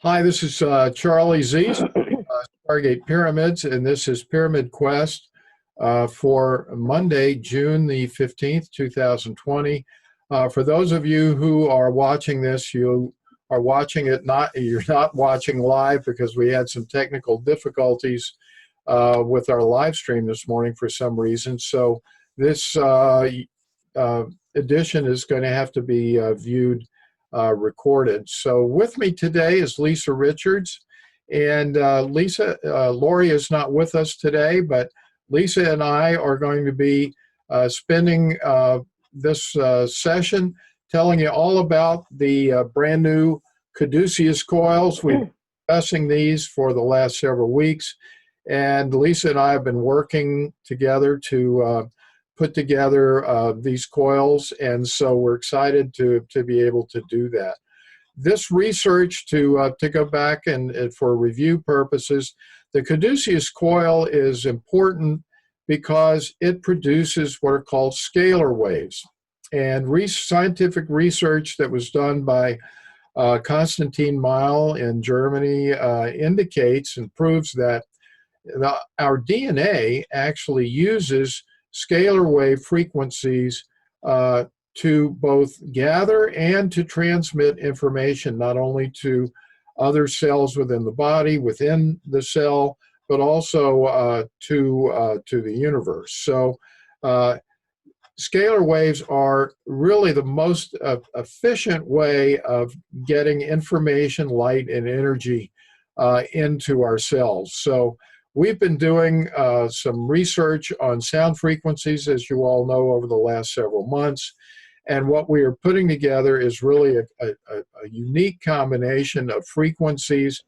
Hi, this is Charlie Zeiss, Stargate Pyramids, and this is Pyramid Quest for Monday, June the 15th, 2020. For those of you who are watching this, you are watching it you're not watching live because we had some technical difficulties with our live stream this morning for some reason. So this edition is going to have to be viewed recorded. So with me today is Lisa Richards, and Lori is not with us today, but Lisa and I are going to be spending this session telling you all about the brand new Caduceus coils. We've been discussing these for the last several weeks, and Lisa and I have been working together to put together these coils, and so we're excited to be able to do that. This research, to go back and for review purposes, the Caduceus coil is important because it produces what are called scalar waves. And scientific research that was done by Konstantin Meil in Germany indicates and proves that our DNA actually uses scalar wave frequencies to both gather and to transmit information, not only to other cells within the body, within the cell, but also to the universe. So scalar waves are really the most efficient way of getting information, light, and energy into our cells. So we've been doing some research on sound frequencies, as you all know, over the last several months. And what we are putting together is really a unique combination of frequencies,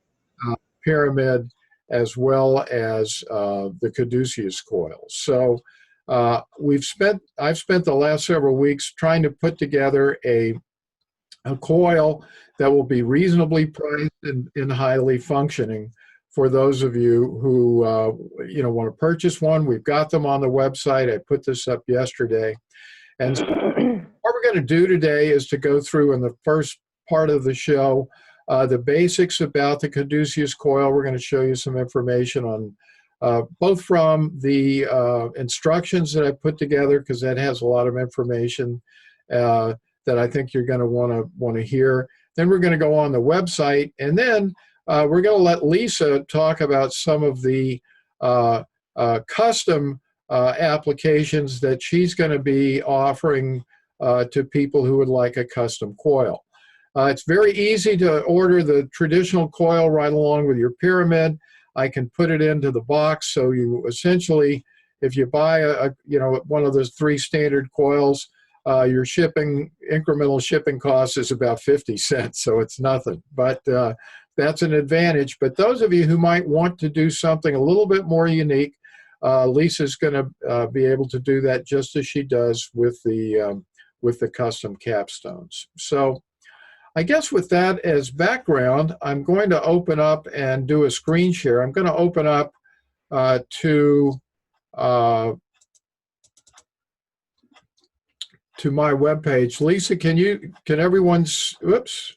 pyramid, as well as the Caduceus coils. So I've spent the last several weeks trying to put together a coil that will be reasonably priced and highly functioning for those of you who want to purchase one. We've got them on the website. I put this up yesterday. And so what we're going to do today is to go through in the first part of the show the basics about the Caduceus coil. We're going to show you some information on both from the instructions that I put together, because that has a lot of information that I think you're going to want to hear. Then we're going to go on the website, and then we're going to let Lisa talk about some of the custom applications that she's going to be offering to people who would like a custom coil. It's very easy to order the traditional coil right along with your pyramid. I can put it into the box, so you essentially, if you buy one of those 3 standard coils, your incremental shipping cost is about 50 cents, so it's nothing. But that's an advantage. But those of you who might want to do something a little bit more unique, Lisa's going to be able to do that just as she does with the custom capstones. So I guess with that as background, I'm going to open up and do a screen share. I'm going to open up to my webpage. Lisa, can everyone? Oops,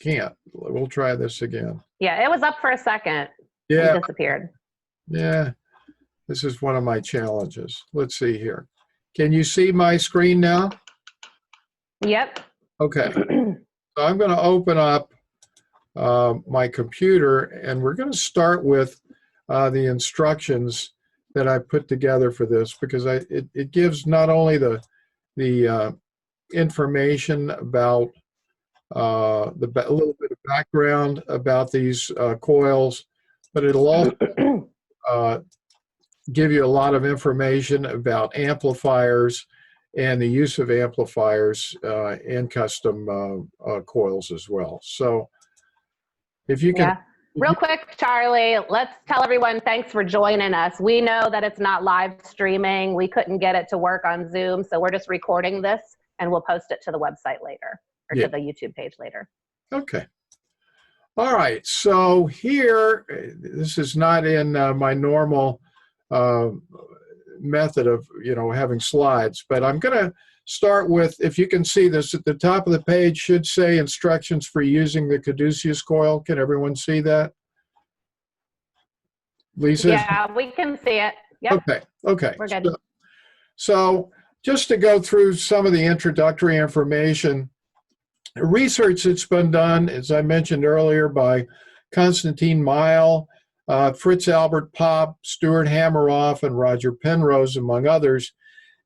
can't. We'll try this again. Yeah, it was up for a second. Yeah, it disappeared. Yeah, this is one of my challenges. Let's see here. Can you see my screen now? Yep. Okay. So I'm going to open up my computer, and we're going to start with the instructions that I put together for this, because it gives not only the information about a little bit of background about these coils, but it'll also give you a lot of information about amplifiers and the use of amplifiers in custom coils as well. So if you can... Yeah. Real quick, Charlie, let's tell everyone thanks for joining us. We know that it's not live streaming. We couldn't get it to work on Zoom, so we're just recording this, and we'll post it to the website later, or to the YouTube page later. Okay. All right. So here, this is not in my normal method of having slides, but I'm going to start with, if you can see this at the top of the page, should say instructions for using the Caduceus coil. Can everyone see that? Lisa? Yeah, we can see it. Yep. Okay, okay. We're good. So just to go through some of the introductory information, research that's been done, as I mentioned earlier, by Konstantin Meil, Fritz Albert Popp, Stuart Hameroff, and Roger Penrose, among others,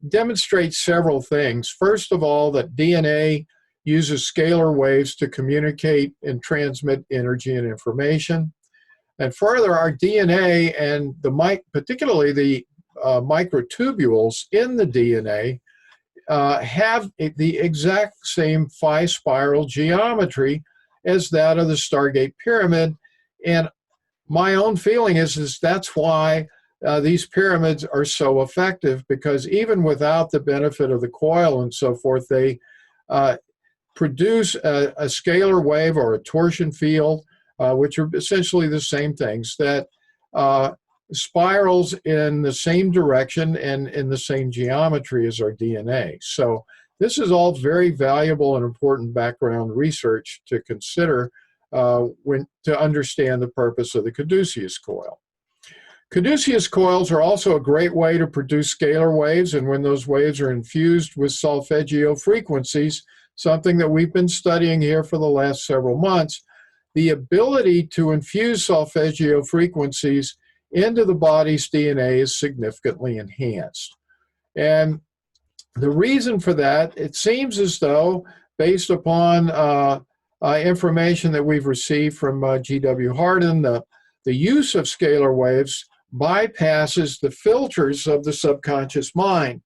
demonstrates several things. First of all, that DNA uses scalar waves to communicate and transmit energy and information. And further, our DNA and particularly the microtubules in the DNA have the exact same phi spiral geometry as that of the Stargate Pyramid. And my own feeling is that's why these pyramids are so effective, because even without the benefit of the coil and so forth, they produce a scalar wave or a torsion field, which are essentially the same things, that spirals in the same direction and in the same geometry as our DNA. So this is all very valuable and important background research to consider to understand the purpose of the Caduceus coil. Caduceus coils are also a great way to produce scalar waves, and when those waves are infused with solfeggio frequencies, something that we've been studying here for the last several months, the ability to infuse solfeggio frequencies into the body's DNA is significantly enhanced. And the reason for that, it seems as though, based upon information that we've received from G.W. Hardin, the use of scalar waves bypasses the filters of the subconscious mind.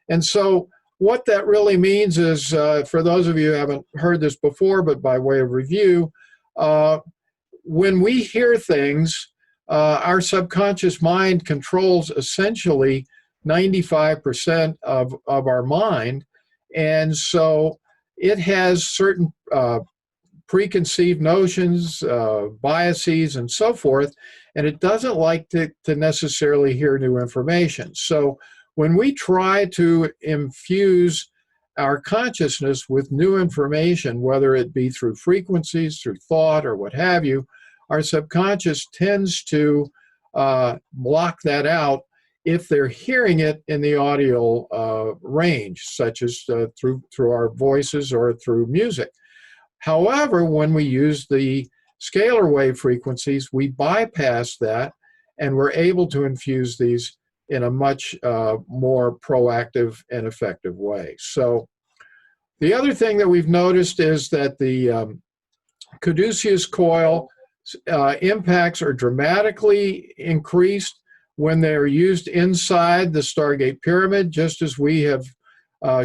And so what that really means is, for those of you who haven't heard this before, but by way of review, when we hear things, our subconscious mind controls essentially 95% of our mind. And so it has certain preconceived notions, biases, and so forth, and it doesn't like to necessarily hear new information. So when we try to infuse our consciousness with new information, whether it be through frequencies, through thought, or what have you, our subconscious tends to block that out if they're hearing it in the audio range, such as through our voices or through music. However, when we use the scalar wave frequencies, we bypass that, and we're able to infuse these in a much more proactive and effective way. So the other thing that we've noticed is that the Caduceus coil impacts are dramatically increased when they're used inside the Stargate Pyramid, just as we have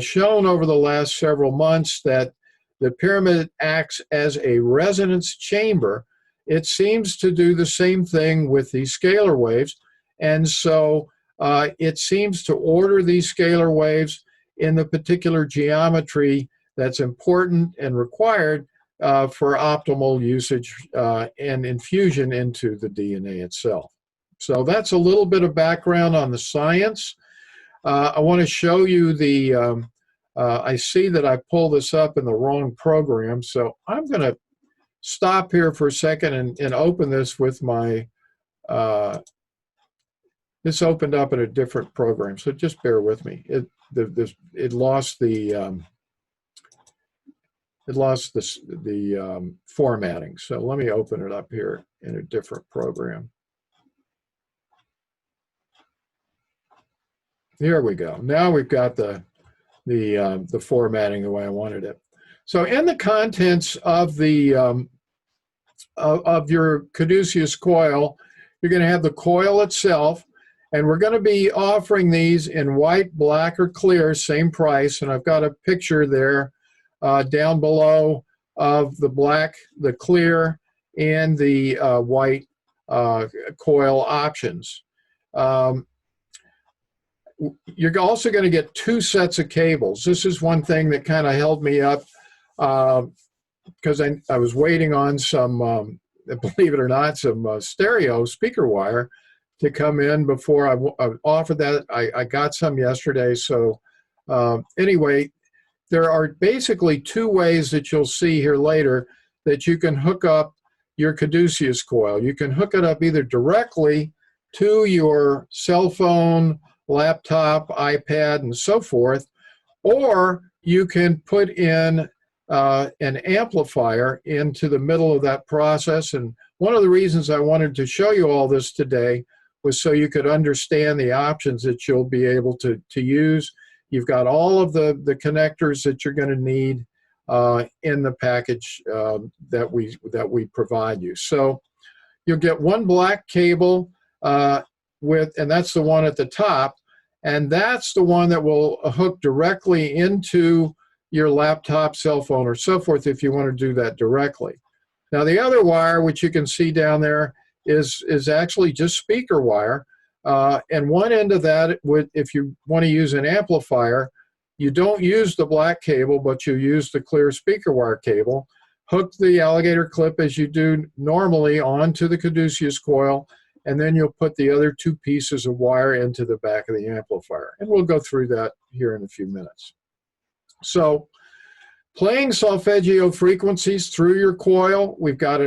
shown over the last several months that the pyramid acts as a resonance chamber. It seems to do the same thing with these scalar waves, and so it seems to order these scalar waves in the particular geometry that's important and required for optimal usage and infusion into the DNA itself. So that's a little bit of background on the science. I want to show you the, I see that I pulled this up in the wrong program, so I'm going to stop here for a second and open this with my, this opened up in a different program, so just bear with me. It lost the formatting. So let me open it up here in a different program. Here we go. Now we've got the formatting the way I wanted it. So in the contents of the of your Caduceus coil, you're going to have the coil itself, and we're going to be offering these in white, black, or clear, same price. And I've got a picture there down below of the black, the clear, and the white coil options. You're also going to get 2 sets of cables. This is one thing that kind of held me up because I was waiting on some, believe it or not, some stereo speaker wire to come in before I offered that. I got some yesterday. So anyway, there are basically two ways that you'll see here later that you can hook up your Caduceus coil. You can hook it up either directly to your cell phone, laptop, iPad, and so forth, or you can put in an amplifier into the middle of that process. And one of the reasons I wanted to show you all this today was so you could understand the options that you'll be able to use. You've got all of the connectors that you're going to need in the package that we provide you. So you'll get one black cable and that's the one at the top, and that's the one that will hook directly into your laptop, cell phone, or so forth if you want to do that directly. Now the other wire, which you can see down there, is actually just speaker wire. And one end of that, if you want to use an amplifier, you don't use the black cable, but you use the clear speaker wire cable. Hook the alligator clip as you do normally onto the Caduceus coil, and then you'll put the other two pieces of wire into the back of the amplifier. And we'll go through that here in a few minutes. So, playing solfeggio frequencies through your coil, we've got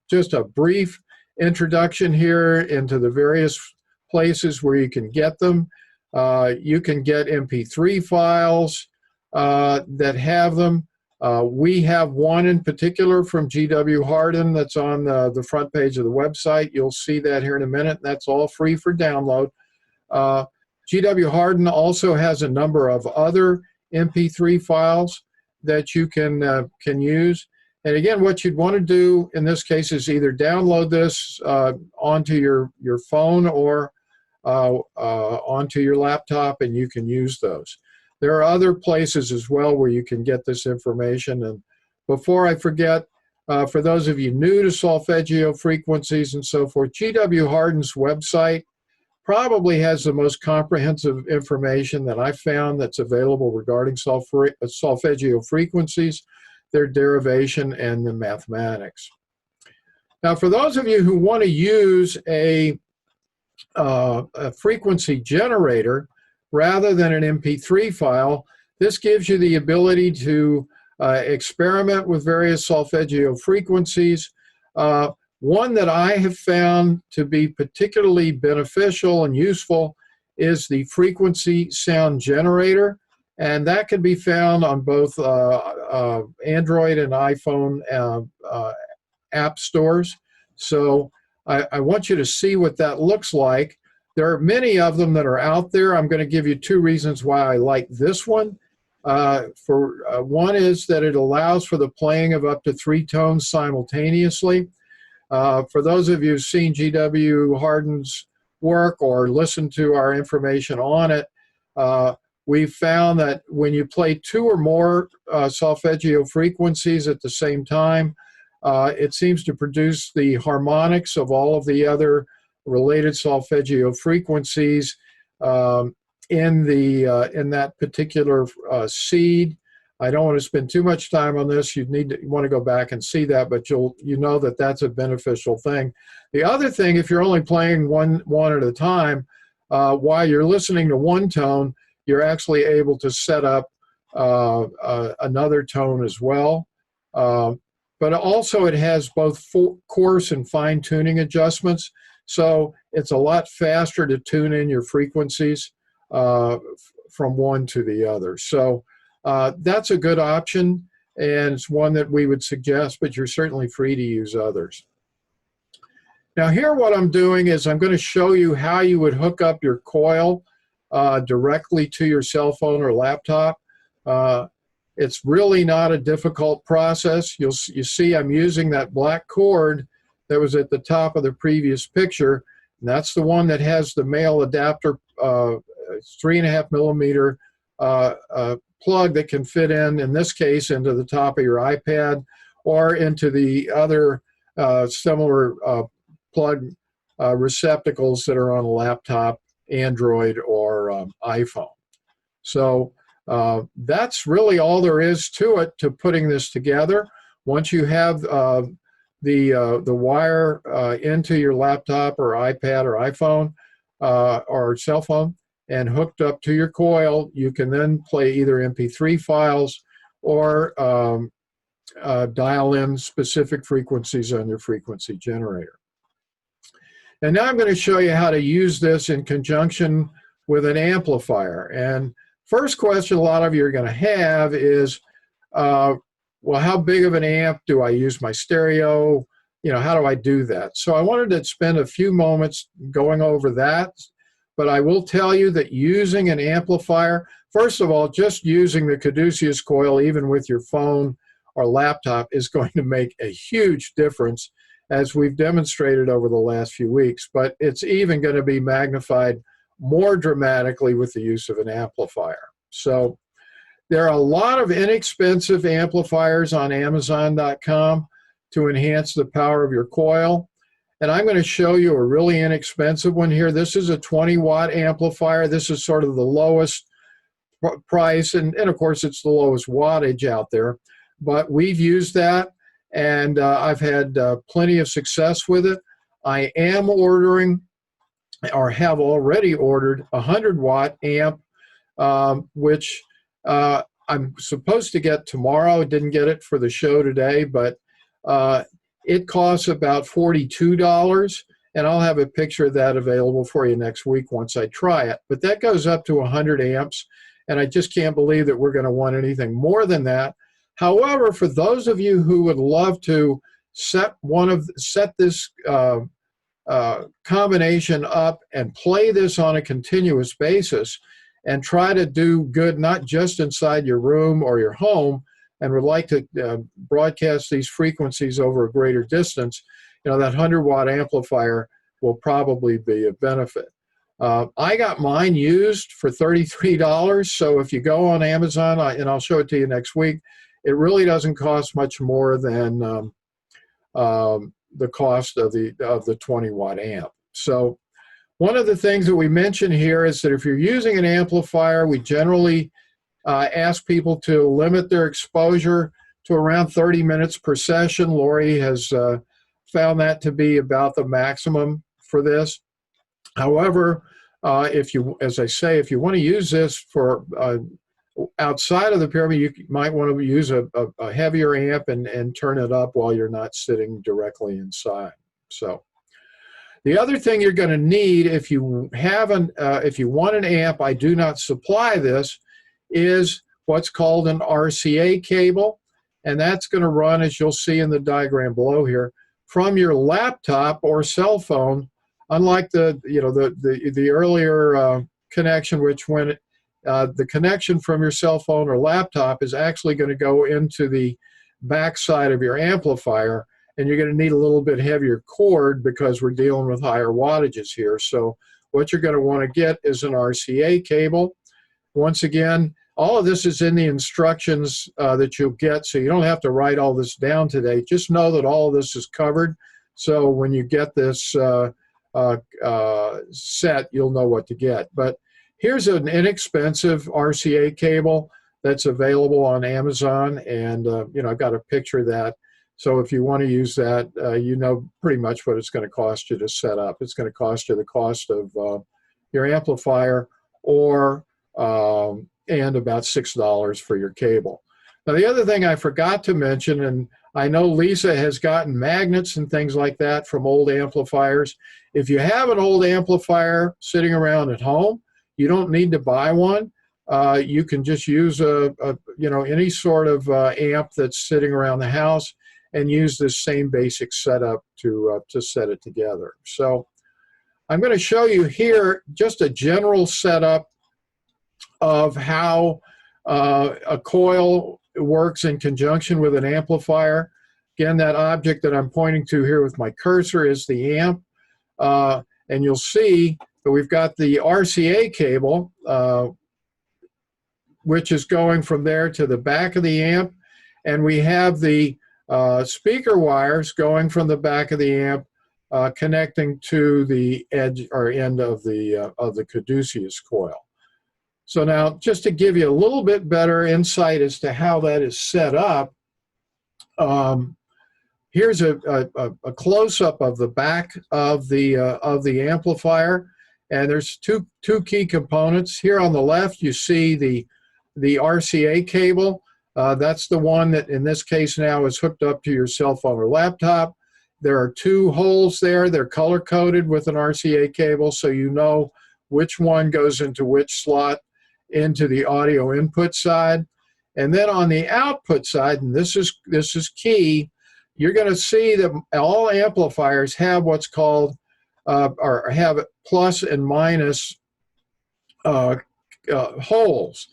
just a brief introduction here into the various places where you can get them. You can get MP3 files that have them. We have one in particular from G.W. Hardin that's on the front page of the website. You'll see that here in a minute. That's all free for download. G.W. Hardin also has a number of other MP3 files that you can use. And again, what you'd want to do in this case is either download this onto your phone or onto your laptop, and you can use those. There are other places as well where you can get this information. And before I forget, for those of you new to solfeggio frequencies and so forth, G.W. Hardin's website probably has the most comprehensive information that I've found that's available regarding solfeggio frequencies, their derivation, and the mathematics. Now, for those of you who want to use a frequency generator rather than an MP3 file, this gives you the ability to experiment with various solfeggio frequencies. One that I have found to be particularly beneficial and useful is the frequency sound generator, and that can be found on both Android and iPhone app stores. So I want you to see what that looks like. There are many of them that are out there. I'm going to give you two reasons why I like this one. One is that it allows for the playing of up to 3 tones simultaneously. For those of you who've seen G.W. Hardin's work or listened to our information on it, we've found that when you play 2 or more solfeggio frequencies at the same time, it seems to produce the harmonics of all of the other related solfeggio frequencies in that particular seed. I don't want to spend too much time on this. You want to go back and see that, but you know that that's a beneficial thing. The other thing, if you're only playing one at a time, while you're listening to one tone, you're actually able to set up another tone as well. But also it has both coarse and fine tuning adjustments, so it's a lot faster to tune in your frequencies from one to the other. So that's a good option, and it's one that we would suggest, but you're certainly free to use others. Now here what I'm doing is I'm going to show you how you would hook up your coil directly to your cell phone or laptop. It's really not a difficult process. You see I'm using that black cord that was at the top of the previous picture, and that's the one that has the male adapter 3.5 millimeter plug that can fit in this case, into the top of your iPad or into the other similar plug receptacles that are on a laptop, Android, or iPhone. So that's really all there is to it, to putting this together. Once you have the wire into your laptop or iPad or iPhone or cell phone, and hooked up to your coil, you can then play either MP3 files or dial in specific frequencies on your frequency generator. And now I'm going to show you how to use this in conjunction with an amplifier. And first question a lot of you are going to have is, well, how big of an amp do I use my stereo? You know, how do I do that? So I wanted to spend a few moments going over that, but I will tell you that using an amplifier, first of all, just using the Caduceus coil, even with your phone or laptop, is going to make a huge difference, as we've demonstrated over the last few weeks, but it's even going to be magnified more dramatically with the use of an amplifier. So there are a lot of inexpensive amplifiers on Amazon.com to enhance the power of your coil. And I'm going to show you a really inexpensive one here. This is a 20-watt amplifier. This is sort of the lowest price, and of course it's the lowest wattage out there. But we've used that, and I've had plenty of success with it. I am ordering, or have already ordered, a 100-watt amp, which I'm supposed to get tomorrow. Didn't get it for the show today, but it costs about $42, and I'll have a picture of that available for you next week once I try it. But that goes up to 100 amps, and I just can't believe that we're going to want anything more than that. However, for those of you who would love to set this combination up and play this on a continuous basis and try to do good not just inside your room or your home, and would like to broadcast these frequencies over a greater distance, you know, that 100-watt amplifier will probably be a benefit. I got mine used for $33, so if you go on Amazon, and I'll show it to you next week, it really doesn't cost much more than the cost of the 20-watt amp. So one of the things that we mention here is that if you're using an amplifier, we generally ask people to limit their exposure to around 30 minutes per session. Lori has found that to be about the maximum for this. However, as I say, if you want to use this for outside of the pyramid, you might want to use a heavier amp and turn it up while you're not sitting directly inside. So the other thing you're going to need if you want an amp, I do not supply this, is what's called an RCA cable, and that's going to run, as you'll see in the diagram below here, from your laptop or cell phone. Unlike the earlier connection, which when the connection from your cell phone or laptop is actually going to go into the backside of your amplifier, and you're going to need a little bit heavier cord because we're dealing with higher wattages here. So what you're going to want to get is an RCA cable. Once again, all of this is in the instructions that you'll get, so you don't have to write all this down today. Just know that all of this is covered, so when you get this set, you'll know what to get. But here's an inexpensive RCA cable that's available on Amazon, and I've got a picture of that. So if you want to use that, you know pretty much what it's going to cost you to set up. It's going to cost you the cost of your amplifier, and about $6 for your cable. Now, the other thing I forgot to mention, and I know Lisa has gotten magnets and things like that from old amplifiers. If you have an old amplifier sitting around at home, you don't need to buy one. You can just use any sort of amp that's sitting around the house and use this same basic setup to set it together. So I'm going to show you here just a general setup of how a coil works in conjunction with an amplifier. Again, that object that I'm pointing to here with my cursor is the amp. And you'll see that we've got the RCA cable, which is going from there to the back of the amp. And we have the speaker wires going from the back of the amp connecting to the edge or end of the Caduceus coil. So now, just to give you a little bit better insight as to how that is set up, here's a close-up of the back of the amplifier, And there's two key components. Here on the left, you see the RCA cable. That's the one that in this case now is hooked up to your cell phone or laptop. There are two holes there. They're color-coded with an RCA cable, so you know which one goes into which slot into the audio input side. And then on the output side, and this is key, you're going to see that all amplifiers have what's called or have plus and minus holes.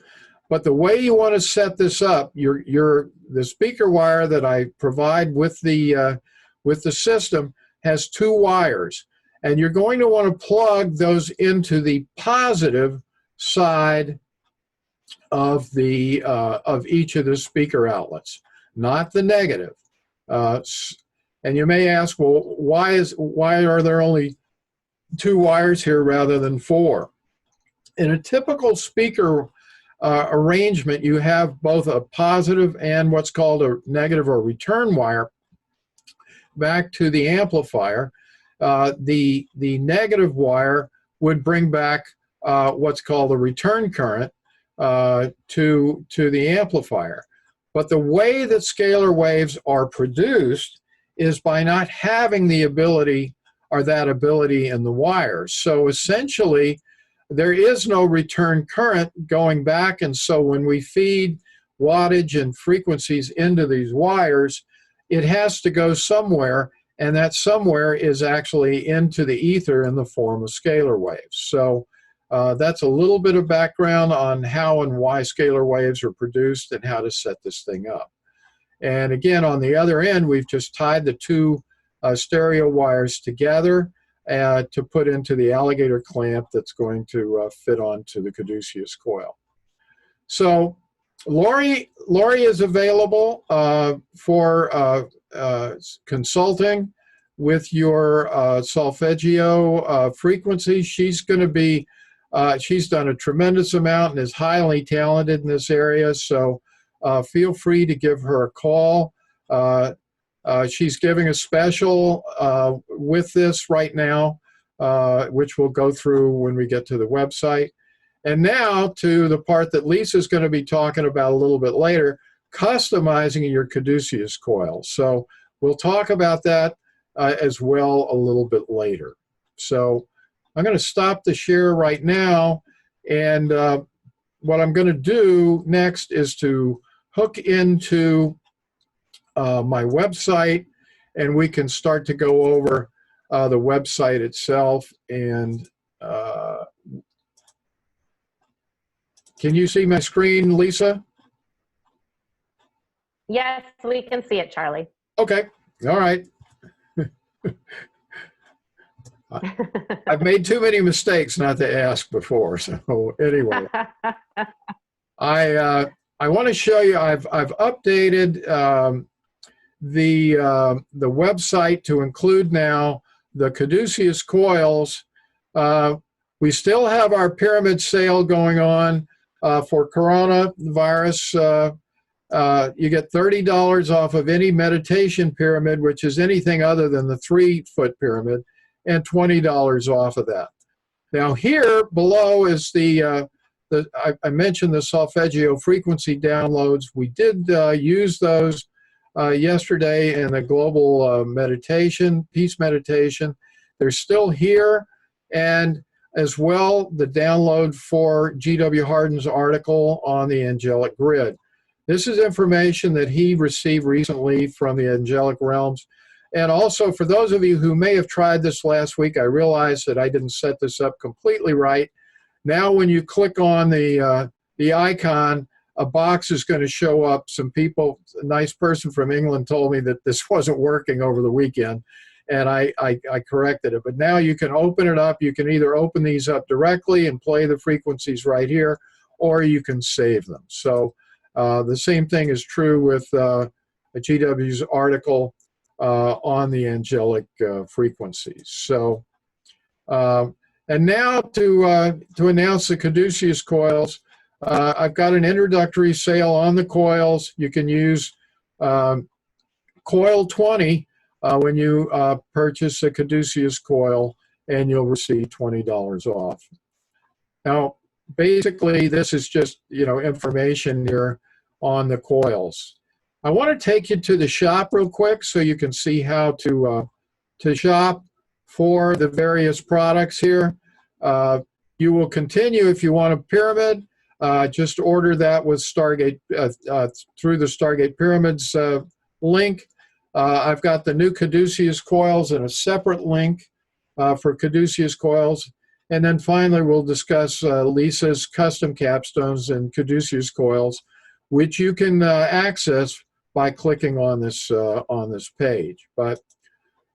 But the way you want to set this up, the speaker wire that I provide with the system has two wires, and you're going to want to plug those into the positive side of each of the speaker outlets, not the negative. And you may ask, well, why are there only two wires here rather than four? In a typical speaker arrangement, you have both a positive and what's called a negative or return wire back to the amplifier. The negative wire would bring back what's called a return current to the amplifier. But the way that scalar waves are produced is by not having the ability or that ability in the wires. So essentially, there is no return current going back, and so when we feed wattage and frequencies into these wires, it has to go somewhere, and that somewhere is actually into the ether in the form of scalar waves. So that's a little bit of background on how and why scalar waves are produced and how to set this thing up. And again, on the other end, we've just tied the two stereo wires together to put into the alligator clamp that's going to fit onto the Caduceus coil. So Lori is available for consulting with your solfeggio frequency. She's going to be she's done a tremendous amount and is highly talented in this area, so feel free to give her a call. She's giving a special with this right now, which we'll go through when we get to the website. And now to the part that Lisa's going to be talking about a little bit later, customizing your Caduceus coil. So we'll talk about that as well a little bit later. So I'm going to stop the share right now, and what I'm going to do next is to hook into my website, and we can start to go over the website itself. And can you see my screen, Lisa? Yes, we can see it, Charlie. Okay. All right. I've made too many mistakes not to ask before. So anyway, I want to show you. I've updated the website to include now the Caduceus coils. We still have our pyramid sale going on for coronavirus. You get $30 off of any meditation pyramid, which is anything other than the 3-foot pyramid, and $20 off of that. Now here below is I mentioned the solfeggio frequency downloads. We did use those yesterday in the global meditation, peace meditation. They're still here, and as well the download for G.W. Hardin's article on the angelic grid. This is information that he received recently from the angelic realms. And also, for those of you who may have tried this last week, I realized that I didn't set this up completely right. Now when you click on the icon, a box is going to show up. Some people, a nice person from England told me that this wasn't working over the weekend, and I corrected it. But now you can open it up. You can either open these up directly and play the frequencies right here, or you can save them. So the same thing is true with GW's article on the angelic frequencies. So, and now to announce the Caduceus coils, I've got an introductory sale on the coils. You can use coil 20 when you purchase a Caduceus coil, and you'll receive $20 off. Now, basically, this is just, information here on the coils. I want to take you to the shop real quick so you can see how to shop for the various products here. You will continue if you want a pyramid. Just order that with Stargate through the Stargate Pyramids link. I've got the new Caduceus coils in a separate link for Caduceus coils. And then finally, we'll discuss Lisa's custom capstones and Caduceus coils, which you can access by clicking on this page. But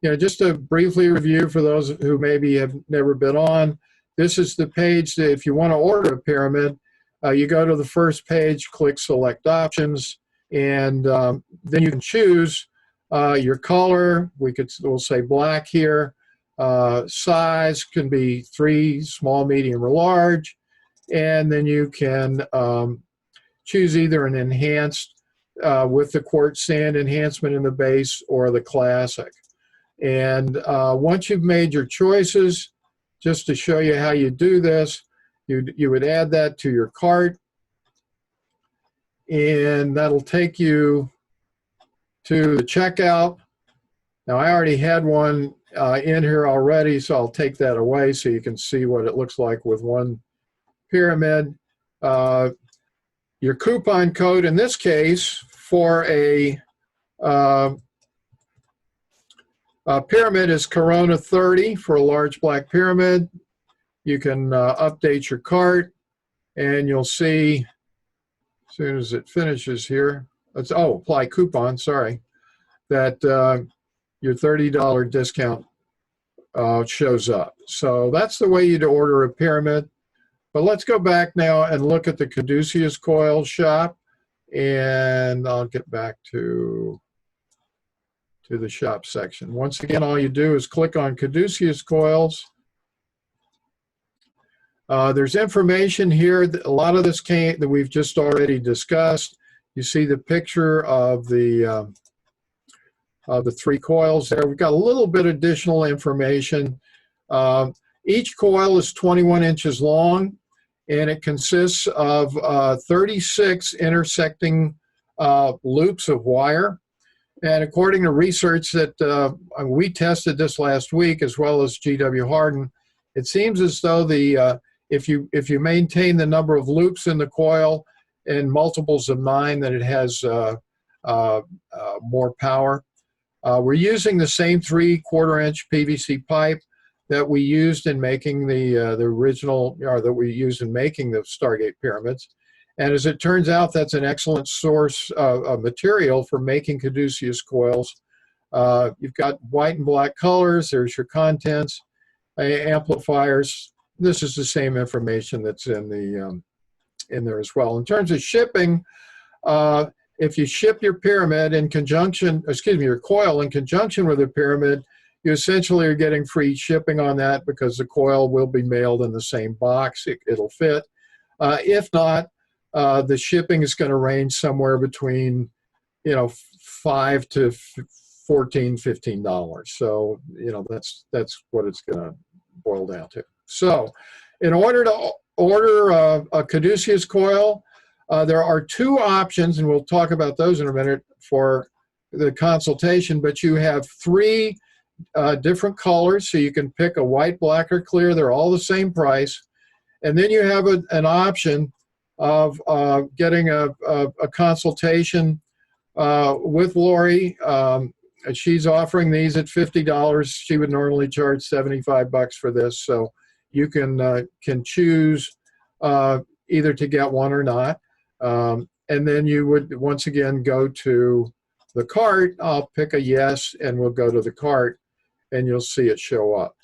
just to briefly review for those who maybe have never been on, this is the page that if you want to order a pyramid, you go to the first page, click Select Options, and then you can choose your color. We'll say black here. Size can be 3, small, medium, or large. And then you can choose either an enhanced with the quartz sand enhancement in the base or the classic. And once you've made your choices, just to show you how you do this, you would add that to your cart, and that'll take you to the checkout. Now, I already had one in here already, so I'll take that away so you can see what it looks like with one pyramid. Your coupon code, in this case, for a pyramid is Corona 30 for a large black pyramid. You can update your cart, and you'll see as soon as it finishes here, apply coupon, sorry, that your $30 discount shows up. So that's the way you'd order a pyramid. But let's go back now and look at the Caduceus Coil shop, and I'll get back to the shop section. Once again, all you do is click on Caduceus Coils. There's information here. A lot of this that we've just already discussed. You see the picture of the 3 coils there. We've got a little bit additional information. Each coil is 21 inches long, and it consists of 36 intersecting loops of wire. And according to research that we tested this last week, as well as GW Harden, it seems as though if you maintain the number of loops in the coil in multiples of 9, that it has more power. We're using the same 3/4-inch PVC pipe that we used in making the original, or that we used in making the Stargate pyramids. And as it turns out, that's an excellent source of material for making Caduceus coils. You've got white and black colors. There's your contents, amplifiers. This is the same information that's in there as well. In terms of shipping, if you ship your pyramid in conjunction, your coil in conjunction with a pyramid, you essentially are getting free shipping on that because the coil will be mailed in the same box. It'll fit. If not, the shipping is going to range somewhere between, $5 to $14, $15. So, that's what it's going to boil down to. So, in order to order a Caduceus coil, there are 2 options, and we'll talk about those in a minute for the consultation, but you have 3 different colors, so you can pick a white, black, or clear. They're all the same price. And then you have an option of getting a consultation with Lori. She's offering these at $50. She would normally charge $75 for this, so you can choose either to get one or not. And then you would once again go to the cart. I'll pick a yes, and we'll go to the cart, and you'll see it show up.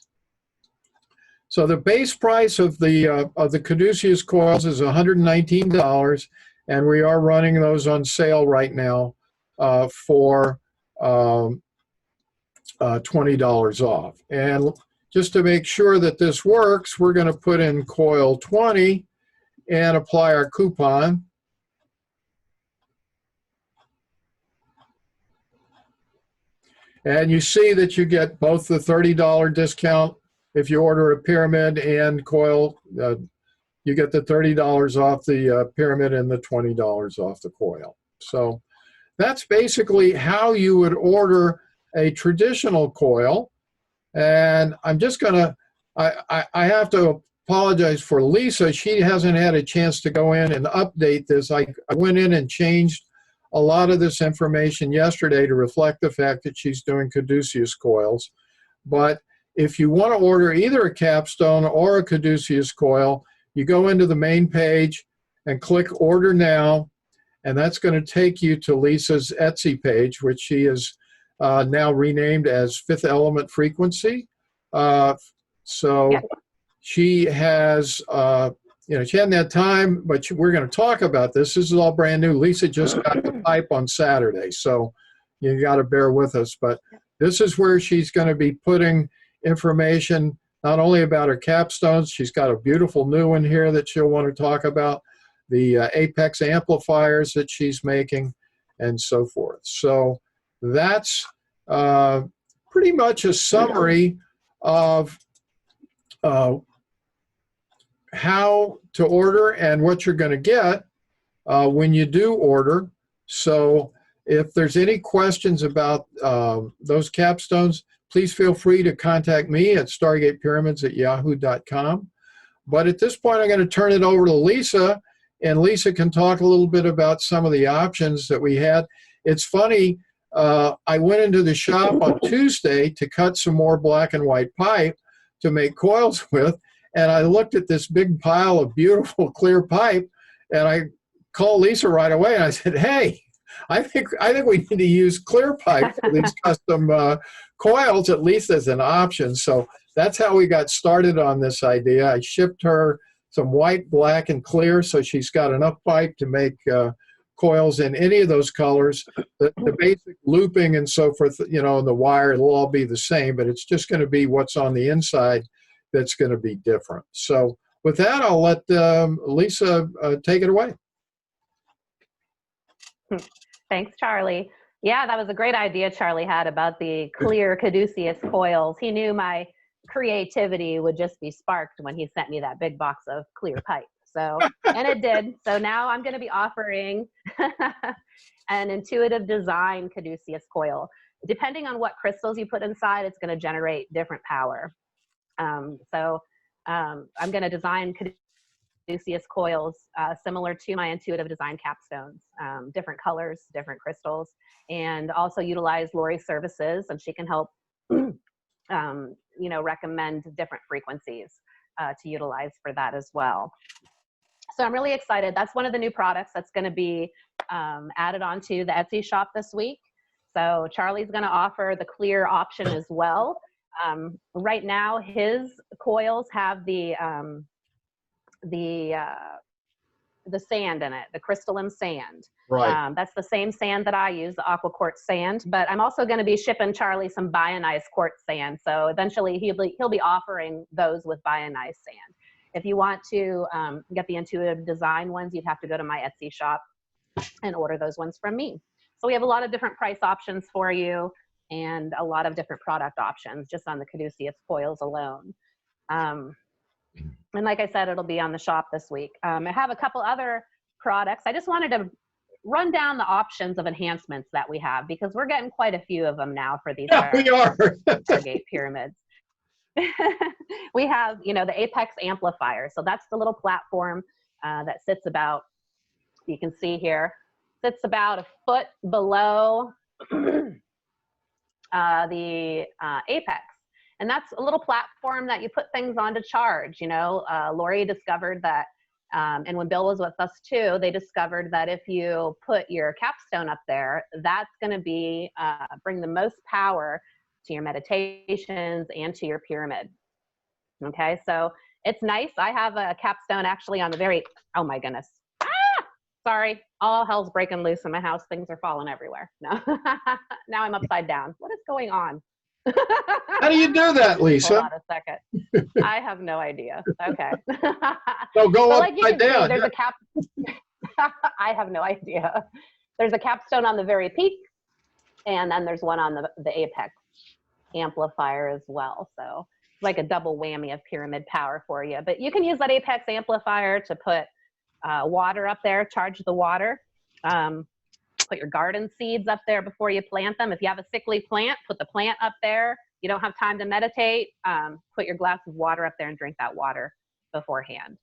So the base price of the Caduceus coils is $119, and we are running those on sale right now for $20 off. And just to make sure that this works, we're going to put in coil 20 and apply our coupon. And you see that you get both the $30 discount if you order a pyramid and coil, you get the $30 off the pyramid and the $20 off the coil. So that's basically how you would order a traditional coil. And I'm just going to, I have to apologize for Lisa. She hasn't had a chance to go in and update this. I went in and changed a lot of this information yesterday to reflect the fact that she's doing Caduceus coils. But if you want to order either a Capstone or a Caduceus coil, you go into the main page and click Order Now, and that's going to take you to Lisa's Etsy page, which she is now renamed as Fifth Element Frequency. So she has, she hadn't had time, but we're going to talk about this. This is all brand new. Lisa just got the pipe on Saturday, so you got to bear with us. But this is where she's going to be putting information not only about her capstones. She's got a beautiful new one here that she'll want to talk about, the Apex amplifiers that she's making, and so forth. So that's pretty much a summary of how to order and what you're going to get when you do order. So if there's any questions about those capstones, please feel free to contact me at stargatepyramids@yahoo.com. But at this point, I'm going to turn it over to Lisa, and Lisa can talk a little bit about some of the options that we had. It's funny, I went into the shop on Tuesday to cut some more black and white pipe to make coils with, and I looked at this big pile of beautiful clear pipe, and I called Lisa right away, and I said, hey, I think we need to use clear pipe for these custom coils, at least as an option. So that's how we got started on this idea. I shipped her some white, black, and clear, so she's got enough pipe to make coils in any of those colors. The basic looping and so forth, and the wire, it'll all be the same, but it's just going to be what's on the inside that's going to be different. So with that, I'll let Lisa take it away. Thanks, Charlie. Yeah, that was a great idea Charlie had about the clear Caduceus coils. He knew my creativity would just be sparked when he sent me that big box of clear pipe. So, and it did. So now I'm going to be offering an intuitive design Caduceus coil. Depending on what crystals you put inside, it's going to generate different power. I'm going to design Caduceus coils similar to my intuitive design capstones, different colors, different crystals, and also utilize Lori's services, and she can help recommend different frequencies to utilize for that as well. So I'm really excited. That's one of the new products that's going to be added onto the Etsy shop this week. So Charlie's going to offer the clear option as well. Right now, his coils have the sand in it, the crystalline sand. Right. That's the same sand that I use, the aqua quartz sand. But I'm also going to be shipping Charlie some bionized quartz sand. So eventually he'll be offering those with bionized sand. If you want to get the intuitive design ones, you'd have to go to my Etsy shop and order those ones from me. So we have a lot of different price options for you and a lot of different product options just on the Caduceus coils alone. And like I said, it'll be on the shop this week. I have a couple other products. I just wanted to run down the options of enhancements that we have because we're getting quite a few of them now for these Stargate pyramids. We have, the Apex amplifier. So that's the little platform that sits about, you can see here, sits about a foot below the Apex. And that's a little platform that you put things on to charge. Lori discovered that, and when Bill was with us too, they discovered that if you put your capstone up there, that's going to be bring the most power to your meditations and to your pyramid. Okay, so it's nice. I have a capstone actually on the very, oh my goodness. Sorry, all hell's breaking loose in my house. Things are falling everywhere. No, now I'm upside down. What is going on? How do you do that, Lisa? Hold on a second. I have no idea. Okay. So go like upside down. There's a cap. I have no idea. There's a capstone on the very peak, and then there's one on the Apex amplifier as well. So like a double whammy of pyramid power for you. But you can use that Apex amplifier to put water up there, charge the water. Put your garden seeds up there before you plant them. If you have a sickly plant, put the plant up there. You don't have time to meditate, put your glass of water up there and drink that water beforehand.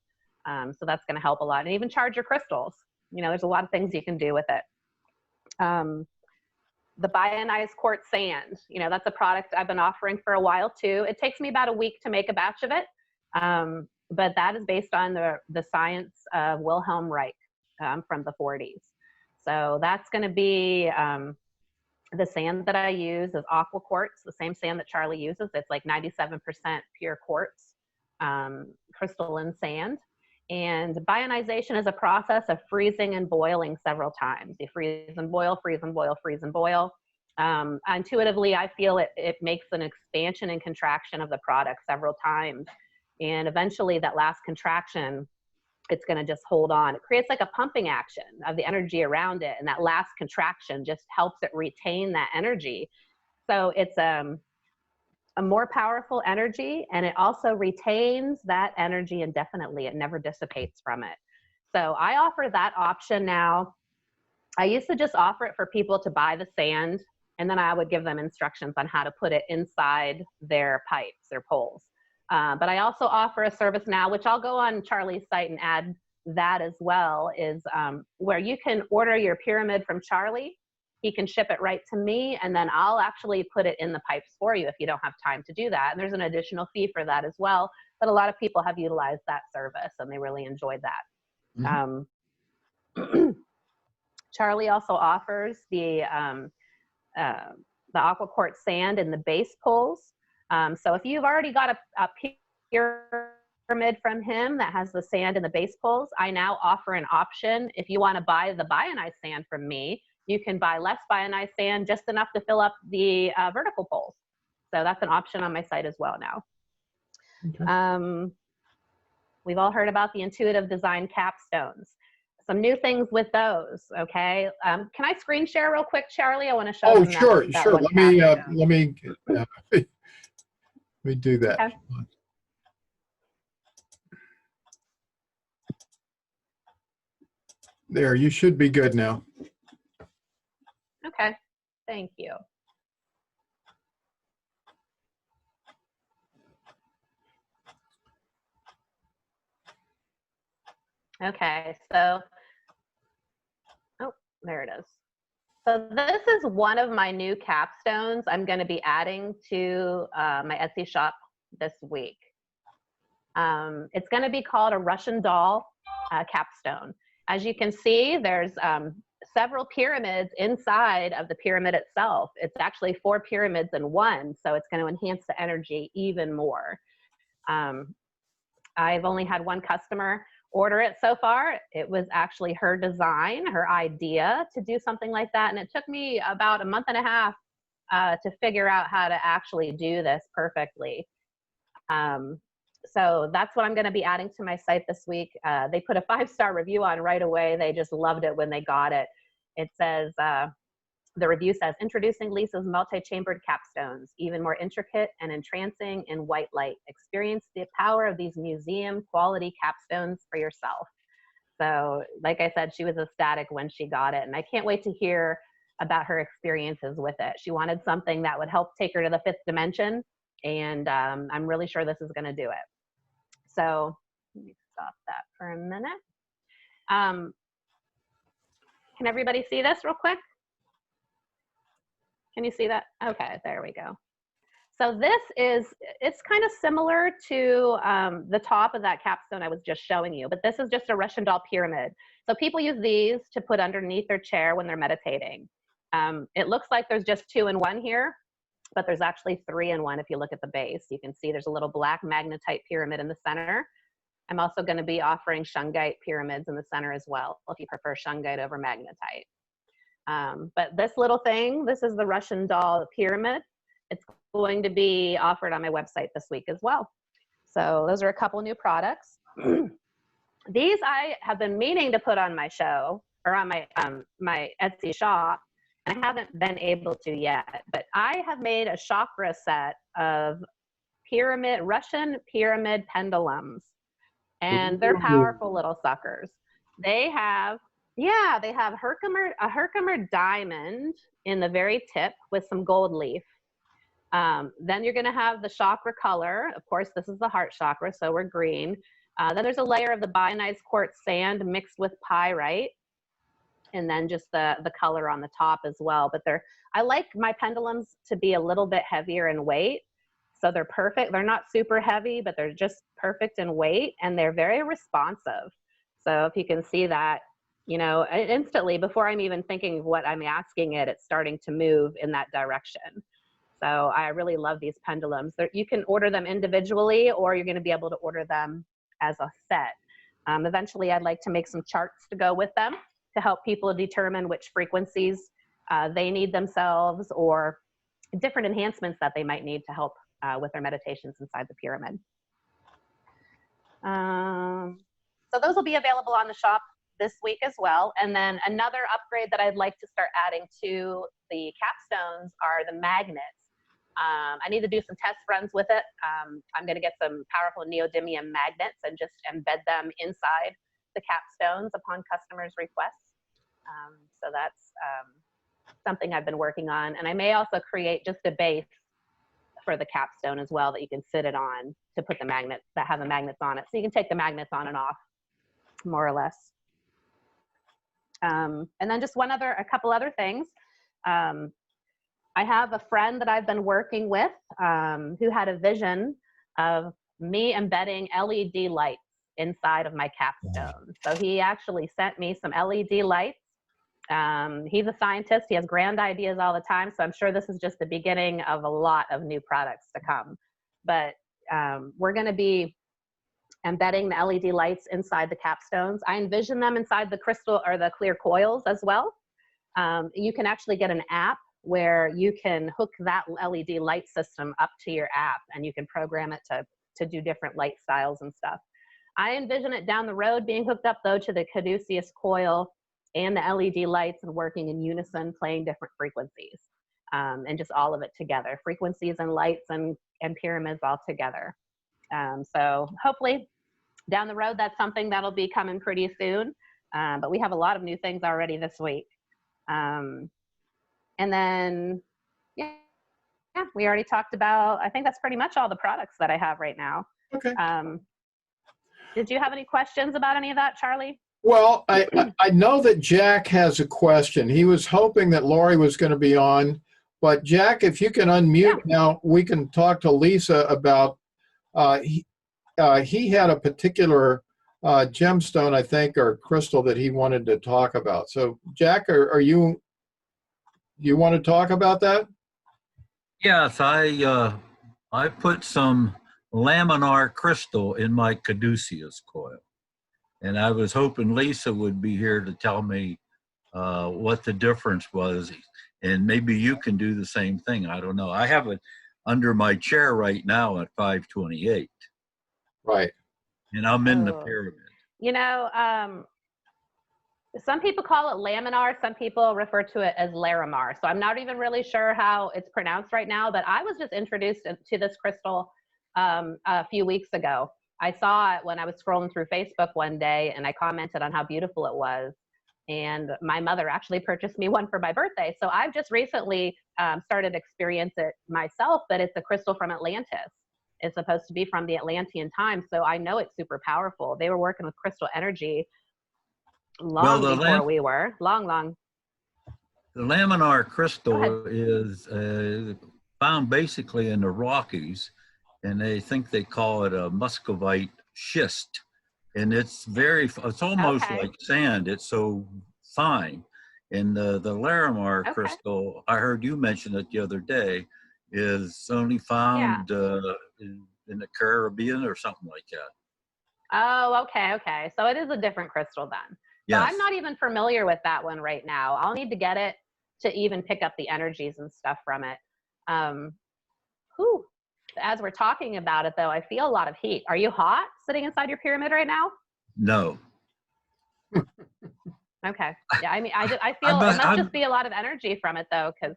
So that's going to help a lot. And even charge your crystals. You know, there's a lot of things you can do with it. The Bionized Quartz Sand, you know, that's a product I've been offering for a while too. It takes me about a week to make a batch of it, but that is based on the science of Wilhelm Reich from the 40s. So that's going to be the sand that I use is aqua quartz, the same sand that Charlie uses. It's like 97% pure quartz, crystalline sand. And bionization is a process of freezing and boiling several times. You freeze and boil, freeze and boil, freeze and boil. Intuitively, I feel it makes an expansion and contraction of the product several times. And eventually that last contraction, it's going to just hold on. It creates like a pumping action of the energy around it. And that last contraction just helps it retain that energy. So it's a more powerful energy, and it also retains that energy indefinitely. It never dissipates from it. So I offer that option now. I used to just offer it for people to buy the sand, and then I would give them instructions on how to put it inside their pipes, their poles. But I also offer a service now, which I'll go on Charlie's site and add that as well, is where you can order your pyramid from Charlie. He can ship it right to me, and then I'll actually put it in the pipes for you if you don't have time to do that. And there's an additional fee for that as well. But a lot of people have utilized that service, and they really enjoyed that. Mm-hmm. Charlie also offers the aqua quartz sand in the base poles. So if you've already got a pyramid from him that has the sand in the base poles, I now offer an option. If you want to buy the bionized sand from me, you can buy less bionized sand, just enough to fill up the vertical poles. So that's an option on my site as well now. Okay. We've all heard about the intuitive design capstones. Some new things with those, okay? Can I screen share real quick, Charlie? I want to show them. Oh, sure, sure. Let me do that. Okay. There, you should be good now. Okay, thank you. Okay, so, oh, there it is. So this is one of my new capstones I'm going to be adding to my Etsy shop this week. It's going to be called a Russian doll capstone. As you can see, there's several pyramids inside of the pyramid itself. It's actually 4 pyramids in one, so it's going to enhance the energy even more. I've only had one customer order it so far. It was actually her design, her idea to do something like that, and it took me about a month and a half to figure out how to actually do this perfectly. So that's what I'm going to be adding to my site this week. They put a 5-star review on right away. They just loved it when they got it. It says, the review says, introducing Lisa's multi-chambered capstones, even more intricate and entrancing in white light. Experience the power of these museum quality capstones for yourself. So like I said, she was ecstatic when she got it, and I can't wait to hear about her experiences with it. She wanted something that would help take her to the 5th dimension, and I'm really sure this is going to do it. So let me stop that for a minute. Can everybody see this real quick? Can you see that? Okay, there we go. So this is, it's kind of similar to the top of that capstone I was just showing you, but this is just a Russian doll pyramid. So people use these to put underneath their chair when they're meditating. It looks like there's just 2 in 1 here, but there's actually 3 in 1 if you look at the base. You can see there's a little black magnetite pyramid in the center. I'm also going to be offering shungite pyramids in the center as well, if you prefer shungite over magnetite. But this little thing, this is the Russian doll pyramid. It's going to be offered on my website this week as well. So those are a couple new products. These I have been meaning to put on my show, or on my, my Etsy shop, and I haven't been able to yet. But I have made a chakra set of Russian pyramid pendulums. And they're Ooh. powerful little suckers. They have, yeah, they have a Herkimer diamond in the very tip with some gold leaf. Then you're gonna have the chakra color. Of course, this is the heart chakra, so we're green. Then there's a layer of the bionized quartz sand mixed with pyrite. And then just the color on the top as well. But I like my pendulums to be a little bit heavier in weight. So they're perfect. They're not super heavy, but they're just perfect in weight, and they're very responsive. So if you can see that, you know, instantly before I'm even thinking of what I'm asking it, it's starting to move in that direction. So I really love these pendulums. You can order them individually, or you're going to be able to order them as a set. Eventually, I'd like to make some charts to go with them to help people determine which frequencies they need themselves, or different enhancements that they might need to help with their meditations inside the pyramid. So those will be available on the shop this week as well. And then another upgrade that I'd like to start adding to the capstones are the magnets. I need to do some test runs with it. I'm going to get some powerful neodymium magnets and just embed them inside the capstones upon customers' requests. So that's something I've been working on. And I may also create just a base for the capstone as well that you can sit it on to put the magnets that have the magnets on it. So you can take the magnets on and off, more or less. And then just a couple other things. I have a friend that I've been working with who had a vision of me embedding LED lights inside of my capstone. So he actually sent me some LED lights. He's a scientist. He has grand ideas all the time. So I'm sure this is just the beginning of a lot of new products to come. But we're going to be embedding the LED lights inside the capstones. I envision them inside the crystal or the clear coils as well. You can actually get an app where you can hook that LED light system up to your app, and you can program it to do different light styles and stuff. I envision it down the road being hooked up though to the Caduceus coil and the LED lights, and working in unison, playing different frequencies, and just all of it together, frequencies and lights and pyramids all together. So hopefully down the road, that's something that'll be coming pretty soon. But we have a lot of new things already this week. And then, yeah, we already talked about, I think that's pretty much all the products that I have right now. Okay. Did you have any questions about any of that, Charlie? Well, I know that Jack has a question. He was hoping that Lori was going to be on, but Jack, if you can unmute now, we can talk to Lisa about, he had a particular gemstone, I think, or crystal that he wanted to talk about. So Jack, you want to talk about that? Yes, I put some laminar crystal in my Caduceus coil, and I was hoping Lisa would be here to tell me what the difference was, and maybe you can do the same thing. I don't know. I have it under my chair right now at 528. Right. And I'm in the pyramid. You know, some people call it laminar, some people refer to it as larimar. So I'm not even really sure how it's pronounced right now, but I was just introduced to this crystal a few weeks ago. I saw it when I was scrolling through Facebook one day, and I commented on how beautiful it was. And my mother actually purchased me one for my birthday. So I've just recently started to experience it myself, but it's a crystal from Atlantis. It's supposed to be from the Atlantean time. So I know it's super powerful. They were working with crystal energy long before we were. Long. The laminar crystal is found basically in the Rockies, and they think they call it a muscovite schist. And it's almost like sand. It's so fine. And the larimar crystal, I heard you mention it the other day, is only found in the Caribbean or something like that. Oh, okay. So it is a different crystal then. Yes. So I'm not even familiar with that one right now. I'll need to get it to even pick up the energies and stuff from it. As we're talking about it though, I feel a lot of heat. Are you hot sitting inside your pyramid right now? No. Okay. Yeah, I mean, I feel it must just be a lot of energy from it though, because.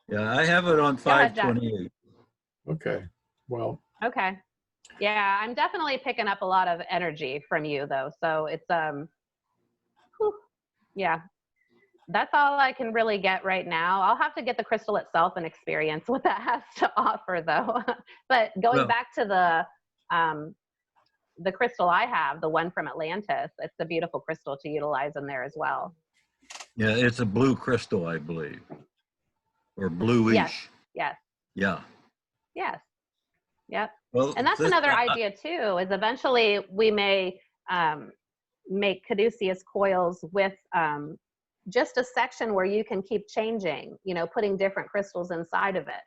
Yeah, I have it on 528. Okay. Well, Okay. Yeah, I'm definitely picking up a lot of energy from you though. So it's whew, yeah, that's all I can really get right now. I'll have to get the crystal itself and experience what that has to offer though. But going Well, back to the crystal I have, the one from Atlantis, it's a beautiful crystal to utilize in there as well. yeah, it's a blue crystal, I believe, or Yes, bluish. yes, Yeah. yes, yep. Well, And that's this, another idea too, is eventually we may make caduceus coils with just a section where you can keep changing, you know, putting different crystals inside of it,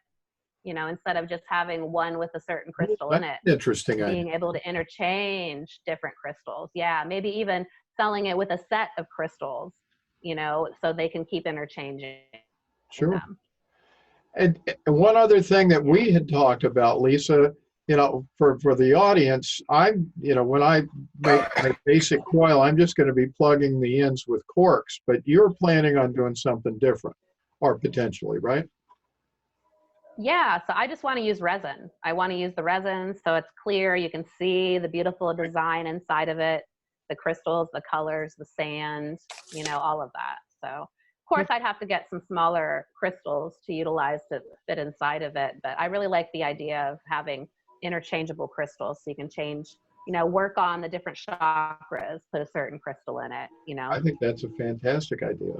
you know, instead of just having one with a certain crystal in that's it, an interesting idea. being able to interchange different crystals. Yeah, maybe even selling it with a set of crystals, you know, so they can keep interchanging Sure. them. And one other thing that we had talked about, Lisa, you know, for the audience, you know, when I make my basic coil, I'm just going to be plugging the ends with corks, but you're planning on doing something different, or potentially, right? Yeah, so I just want to use resin. I want to use the resin so it's clear. You can see the beautiful design inside of it, the crystals, the colors, the sand, you know, all of that. So, of course, I'd have to get some smaller crystals to utilize to fit inside of it. But I really like the idea of having interchangeable crystals so you can change, you know, work on the different chakras, put a certain crystal in it, you know. I think that's a fantastic idea.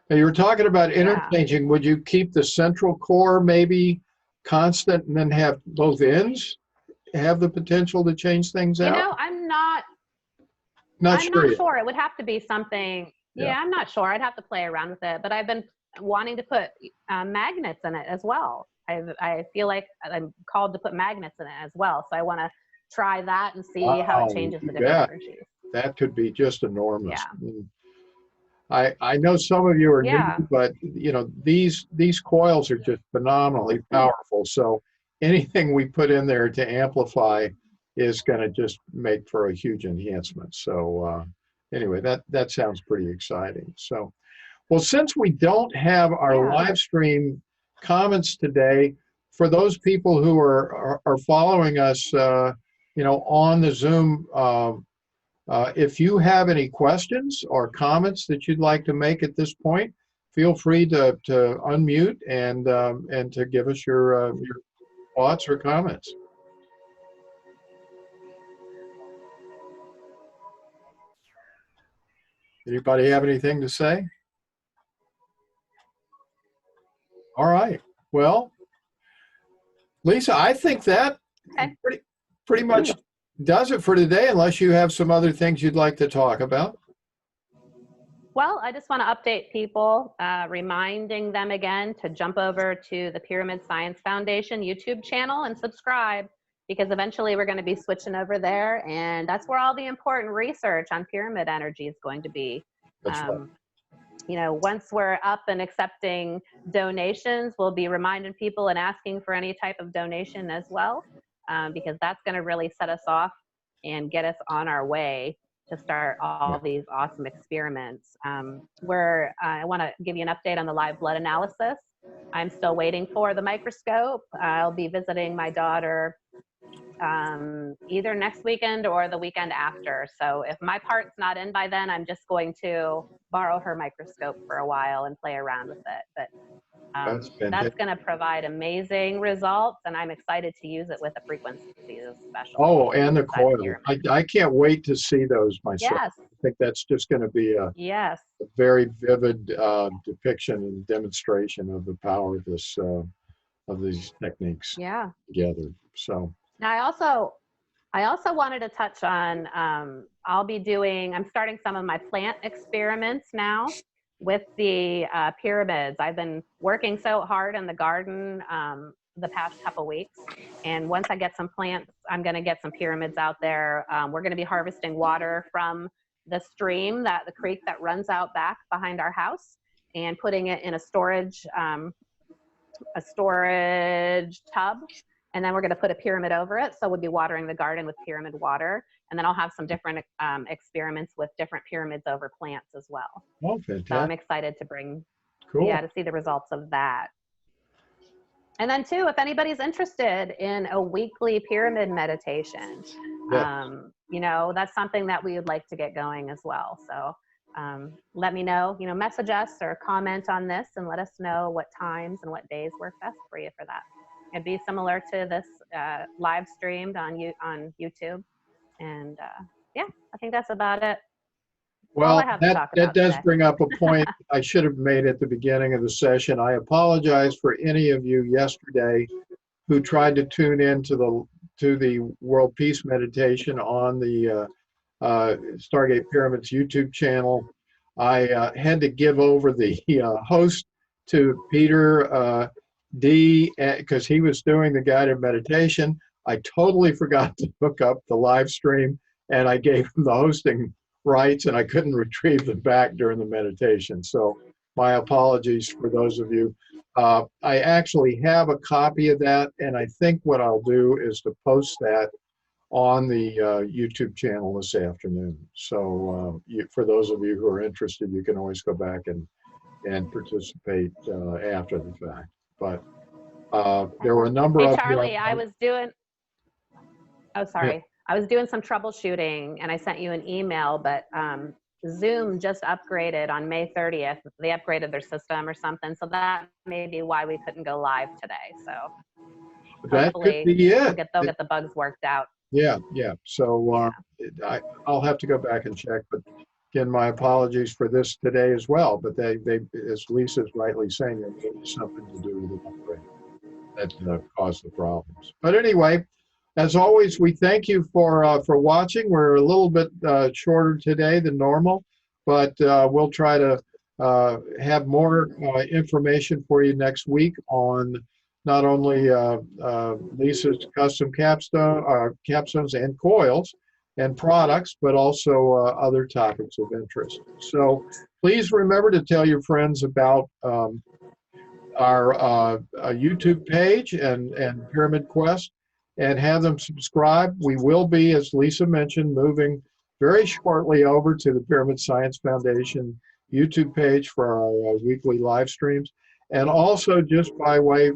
Now, you were talking about Yeah. interchanging. Would you keep the central core maybe constant and then have both ends have the potential to change things You out? know, Not I'm sure not yet. sure. It would have to be something. Yeah. Yeah, I'm not sure. I'd have to play around with it. But I've been wanting to put magnets in it as well. I feel like I'm called to put magnets in it as well. So I want to try that and see how it Wow, changes you the different bet. energies. That could be just enormous. Yeah. I mean, I know some of you are new, Yeah. but you know, these coils are just phenomenally powerful. So anything we put in there to amplify is going to just make for a huge enhancement. So anyway, that sounds pretty exciting. So, well, since we don't have our Yeah. live stream comments today, for those people who are following us, you know, on the Zoom. If you have any questions or comments that you'd like to make at this point, feel free to unmute and to give us your thoughts or comments. Anybody have anything to say? All right. Well, Lisa, I think that Okay. pretty much does it for today, unless you have some other things you'd like to talk about. Well, I just want to update people, reminding them again to jump over to the Pyramid Science Foundation YouTube channel and subscribe, because eventually we're going to be switching over there, and that's where all the important research on pyramid energy is going to be. That's right. You know, once we're up and accepting donations, we'll be reminding people and asking for any type of donation as well, because that's going to really set us off and get us on our way to start all these awesome experiments. I want to give you an update on the live blood analysis. I'm still waiting for the microscope. I'll be visiting my daughter either next weekend or the weekend after. So if my part's not in by then, I'm just going to borrow her microscope for a while and play around with it. But that's going to provide amazing results, and I'm excited to use it with the frequencies especially. Oh, and the coil. I can't wait to see those myself. Yes. I think that's just going to be a very vivid depiction and demonstration of the power of this of these techniques together. So now I also wanted to touch on, I'm starting some of my plant experiments now with the pyramids. I've been working so hard in the garden the past couple weeks. And once I get some plants, I'm going to get some pyramids out there. We're going to be harvesting water from the stream, the creek that runs out back behind our house, and putting it in a storage tub. And then we're going to put a pyramid over it. So we'll be watering the garden with pyramid water. And then I'll have some different experiments with different pyramids over plants as well. Oh, fantastic. So I'm excited to to see the results of that. And then too, if anybody's interested in a weekly pyramid meditation, Yeah. you know, that's something that we would like to get going as well. So let me know, you know, message us or comment on this and let us know what times and what days work best for you for that. It'd be similar to this live streamed on YouTube. And yeah, I think that's about it. All Well, I have to talk that about does today. bring up a point I should have made at the beginning of the session. I apologize for any of you yesterday who tried to tune in to the World Peace Meditation on the Stargate Pyramids YouTube channel. I had to give over the host to Peter D because he was doing the guided meditation. I totally forgot to hook up the live stream, and I gave him the hosting rights, and I couldn't retrieve them back during the meditation. So my apologies for those of you. I actually have a copy of that, and I think what I'll do is to post that on the YouTube channel this afternoon. So for those of you who are interested, you can always go back and participate after the fact. But there were a number Hey, of Charlie, you. I was doing, oh, sorry. I was doing some troubleshooting and I sent you an email, but Zoom just upgraded on May 30th. They upgraded their system or something. So that may be why we couldn't go live today. So That could hopefully be it. they'll get the bugs worked out. Yeah. So I'll have to go back and check. But again, my apologies for this today as well. But they as Lisa's rightly saying, it may be something to do with the upgrade that caused the problems. But anyway, as always, we thank you for watching. We're a little bit shorter today than normal, but we'll try to have more information for you next week on not only Lisa's custom capstones and coils and products, but also other topics of interest. So please remember to tell your friends about our YouTube page and Pyramid Quest, and have them subscribe. We will be, as Lisa mentioned, moving very shortly over to the Pyramid Science Foundation YouTube page for our weekly live streams. And also, just by way,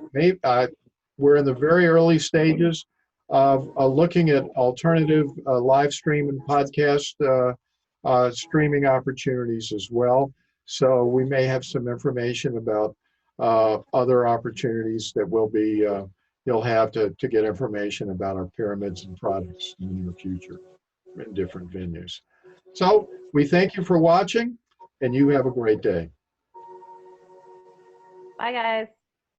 we're in the very early stages of looking at alternative live stream and podcast streaming opportunities as well. So we may have some information about other opportunities that will be you'll have to get information about our pyramids and products in the near future in different venues. So we thank you for watching, and you have a great day. Bye, guys.